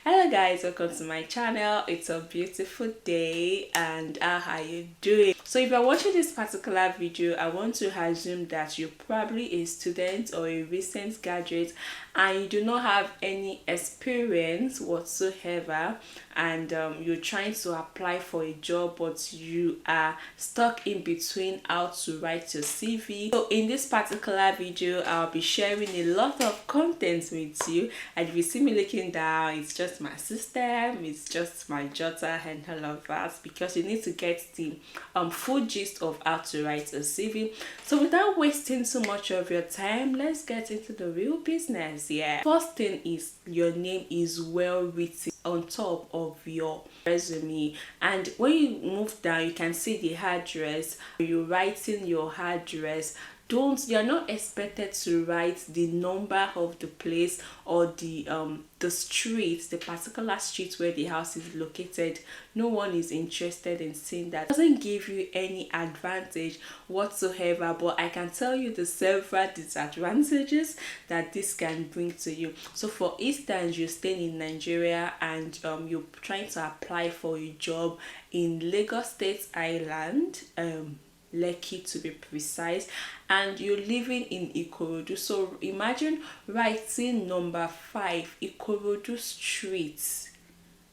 Hello guys, welcome to my channel. It's a beautiful day and how are you doing? So if you're watching this particular video, I want to assume that you're probably a student or a recent graduate and you do not have any experience whatsoever, and you're trying to apply for a job but you are stuck in between how to write your CV. So in this particular video, I'll be sharing a lot of content with you, and if you see me looking down, it's just my system, it's just my jotter and all of that, because you need to get the full gist of how to write a CV. So without wasting too much of your time, let's get into the real business. Yeah, first thing is your name is well written on top of your resume, and when you move down you can see the address. You're writing your address, you're not expected to write the number of the place or the street, the particular street where the house is located. No one is interested in seeing that. It doesn't give you any advantage whatsoever, but I can tell you the several disadvantages that this can bring to you. So for instance, you're staying in Nigeria and you're trying to apply for a job in Lagos State Island, Lekki to be precise, and you're living in Ikorodu. So imagine writing number 5 Ikorodu Street,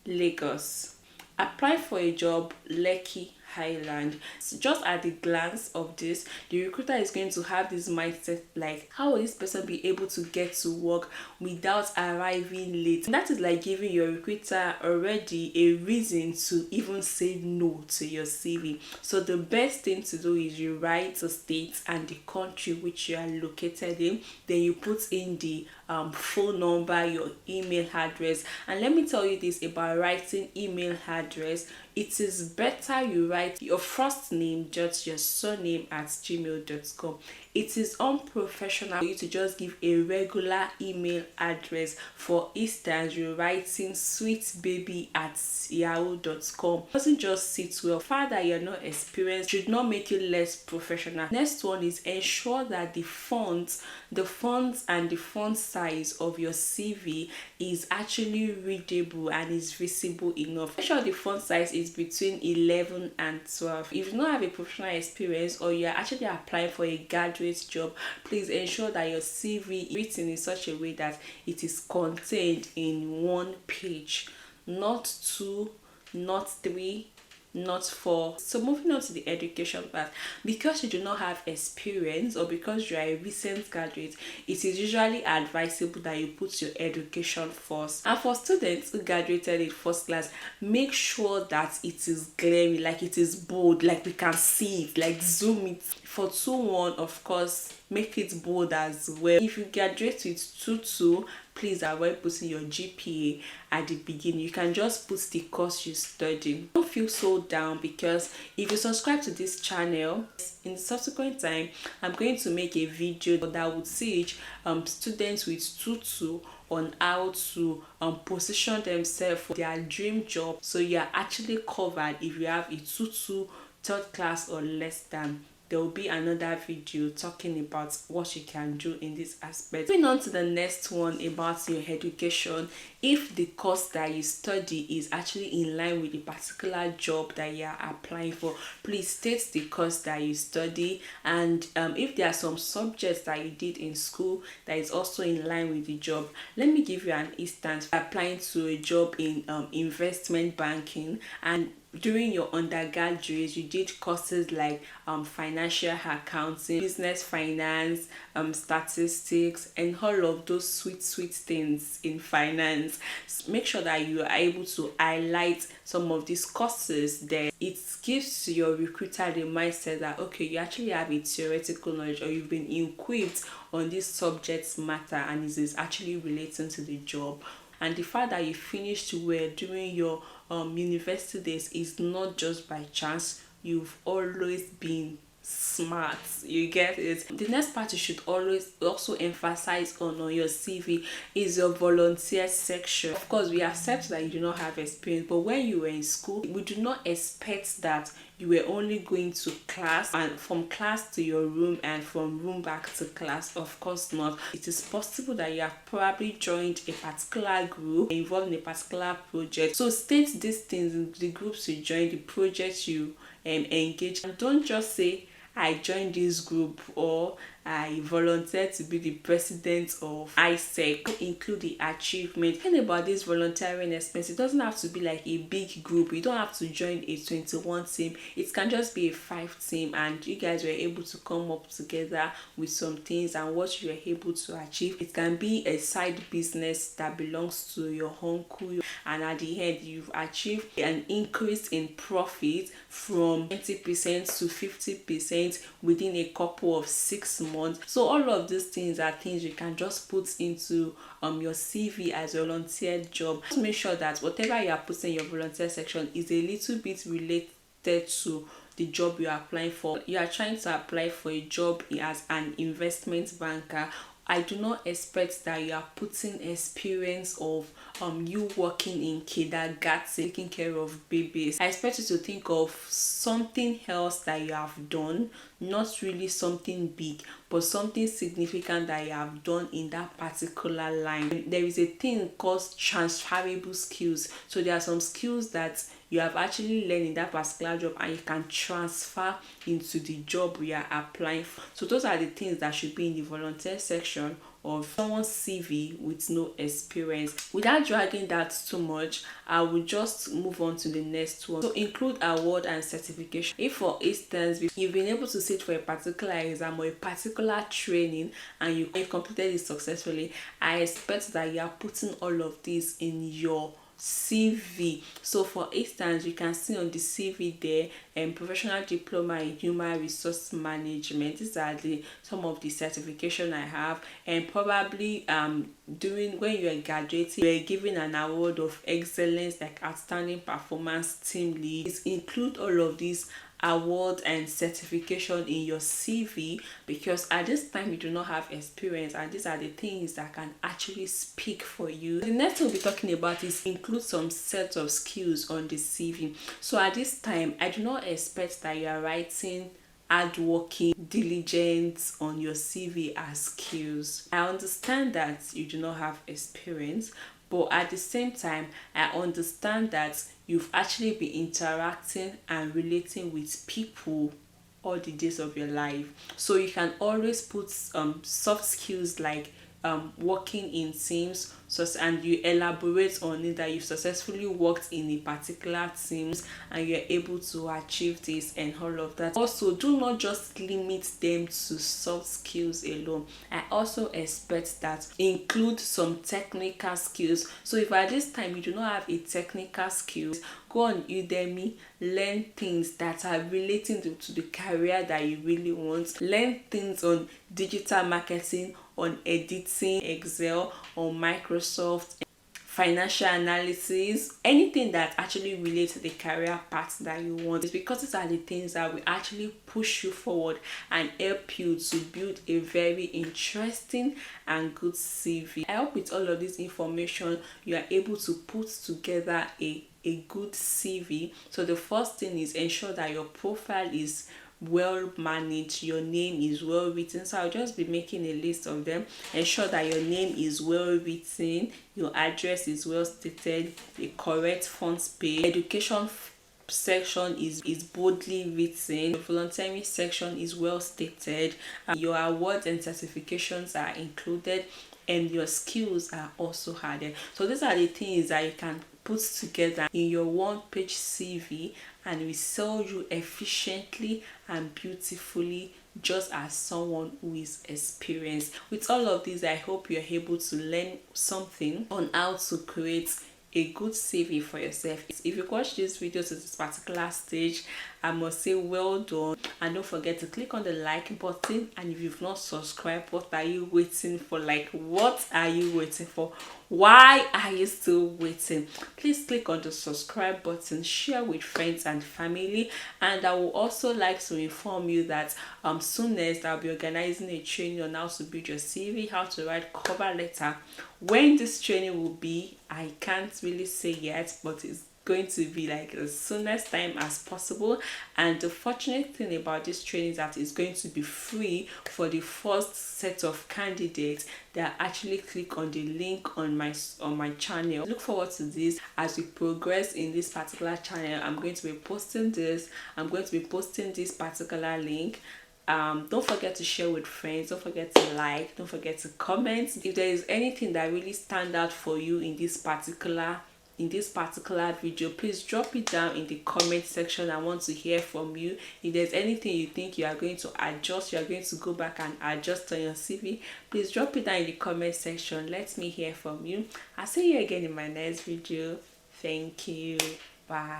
Lagos. Apply for a job, Lekki Highland. So just at the glance of this, the recruiter is going to have this mindset like, how will this person be able to get to work without arriving late? And that is like giving your recruiter already a reason to even say no to your CV. So the best thing to do is you write the state and the country which you are located in, then you put in the phone number, your email address. And let me tell you this about writing email address: it is better you write your first name, just your surname at gmail.com. It is unprofessional for you to just give a regular email address. For instance, you're writing sweetbaby at yahoo.com. It doesn't just sit well. The fact that you're not experienced should not make you less professional. Next one is ensure that the fonts and the font size of your CV is actually readable and is visible enough. Make sure the font size is between 11 and 12. If you don't have a professional experience or you're actually applying for a graduate job, please ensure that your CV is written in such a way that it is contained in one page, not two, not three, not 4. So moving on to the education part, because you do not have experience or because you are a recent graduate, it is usually advisable that you put your education first. And for students who graduated in first class, make sure that it is glaring, like it is bold, like we can see it, like zoom it. For 2-1, of course, make it bold as well. If you graduate with 2-2, please avoid putting your GPA at the beginning. You can just put the course you study. Don't feel so down, because if you subscribe to this channel, in the subsequent time I'm going to make a video that would teach students with 2-2 on how to position themselves for their dream job. So you are actually covered if you have a 2-2 third class or less than. There will be another video talking about what you can do in this aspect. Moving on to the next one about your education. If the course that you study is actually in line with the particular job that you are applying for, please state the course that you study. And if there are some subjects that you did in school that is also in line with the job. Let me give you an instance. Applying to a job in investment banking, and during your undergraduate you did courses like financial accounting, business finance, statistics, and all of those sweet things in finance. Make sure that you are able to highlight some of these courses there. It gives your recruiter the mindset that okay, you actually have a theoretical knowledge, or you've been equipped on this subject matter and it is actually relating to the job. And the fact that you finished well during your university days is not just by chance. You've always been smart. You get it? The next part you should always also emphasize on your CV is your volunteer section. Of course, we accept that you do not have experience, but when you were in school, we do not expect that you were only going to class and from class to your room and from room back to class. Of course not. It is possible that you have probably joined a particular group involved in a particular project. So state these things in the groups you join, the projects you engage, and don't just say I joined this group or I volunteered to be the president of ISEC. Include the achievement. Think about this volunteering expense. It doesn't have to be like a big group. You don't have to join a 21 team. It can just be a 5 team, and you guys were able to come up together with some things and what you were able to achieve. It can be a side business that belongs to your uncle, and at the end you've achieved an increase in profit from 20% to 50% within a couple of 6 months. So all of these things are things you can just put into your CV as a volunteer job. Just make sure that whatever you are putting in your volunteer section is a little bit related to the job you are applying for. You are trying to apply for a job as an investment banker. I do not expect that you are putting experience of you working in kindergarten, taking care of babies. I expect you to think of something else that you have done, not really something big, but something significant that you have done in that particular line. There is a thing called transferable skills. So there are some skills that you have actually learned in that particular job and you can transfer into the job you are applying for. So those are the things that should be in the volunteer section of someone's CV with no experience. Without dragging that too much, I will just move on to the next one. So include award and certification. If for instance you've been able to sit for a particular exam or a particular training and you completed it successfully, I expect that you are putting all of this in your CV. So for instance, you can see on the CV there professional diploma in human resource management. These are some of the certification I have, and probably during when you are graduating you are given an award of excellence like outstanding performance team lead. Please include all of these award and certification in your CV, because at this time you do not have experience and these are the things that can actually speak for you. The next thing we'll be talking about is include some set of skills on the CV. So at this time I do not expect that you are writing hardworking, diligent on your CV as skills. I understand that you do not have experience, but at the same time I understand that you've actually been interacting and relating with people all the days of your life. So you can always put soft skills like working in teams, and you elaborate on it that you've successfully worked in a particular teams and you're able to achieve this and all of that. Also, do not just limit them to soft skills alone. I also expect that include some technical skills. So if at this time you do not have a technical skills, go on Udemy, learn things that are relating to the career that you really want. Learn things on digital marketing, on editing, Excel, on Microsoft, financial analysis, anything that actually relates to the career path that you want. It's because these are the things that will actually push you forward and help you to build a very interesting and good CV. I hope with all of this information you are able to put together a good CV. So the first thing is ensure that your profile is well managed, your name is well written. So I'll just be making a list of them. Ensure that your name is well written, your address is well stated, the correct font page, education section is boldly written, the volunteering section is well stated, your awards and certifications are included, and your skills are also added. So these are the things that you can put together in your one-page CV and will sell you efficiently and beautifully, just as someone who is experienced. With all of this, I hope you're able to learn something on how to create a good CV for yourself. If you watch this video to this particular stage, I must say well done, and don't forget to click on the like button. And if you've not subscribed, what are you waiting for? Like, what are you waiting for? Why are you still waiting? Please click on the subscribe button, share with friends and family, and I will also like to inform you that soonest I'll be organizing a training on how to build your CV, how to write cover letter. When this training will be, I can't really say yet, but it's going to be like as soon as time as possible. And the fortunate thing about this training is that it's going to be free for the first set of candidates that actually click on the link on my channel. Look forward to this as we progress in this particular channel. I'm going to be posting this particular link. Don't forget to share with friends, don't forget to like, don't forget to comment. If there is anything that really stand out for you in this particular video, please drop it down in the comment section. I want to hear from you. If there's anything you think you are going to adjust, you are going to go back and adjust on your CV, please drop it down in the comment section. Let me hear from you. I'll see you again in my next video. Thank you. Bye.